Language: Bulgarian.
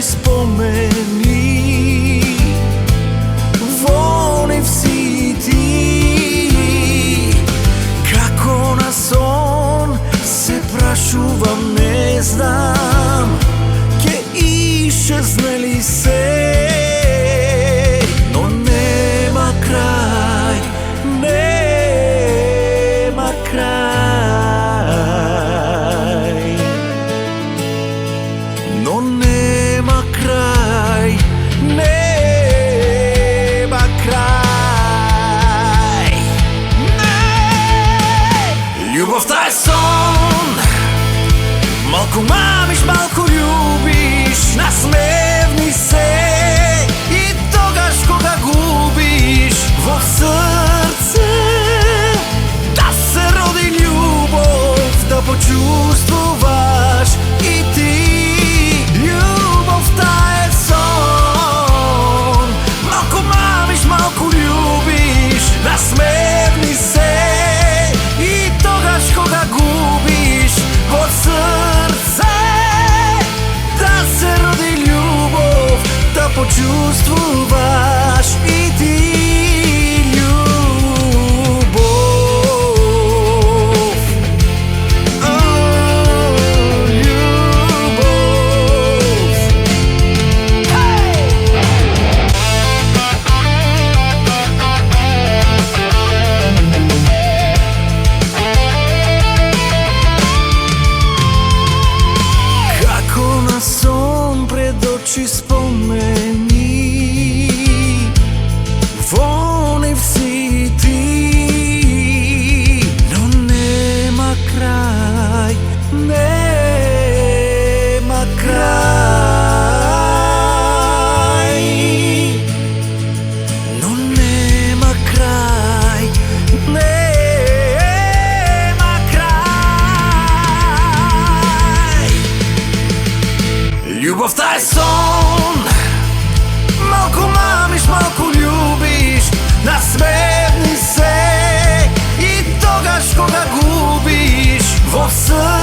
Спомени во нив си ти, како на сон се прашувам, не знам ќе исчезне ли се, но нема крај, нема крај, но нема крај, нема крај. Љубовта е сон, малку мамиш, малку љубиш, насмевни се и тогаш кога губиш во срце да се роди љубов, да почувствуваш и ти. Љубовта е сон, малку мамиш, малку љубиш, насмевни се и тогаш кога губиш во срце да се роди љубов, да почувствуваш и ти. Спомени во нив си ти, но нема крај, нема крај, но нема крај, нема крај. Љубовта е сон, малку мамиш, малку љубиш, насмевни се и тогаш кога губиш во срце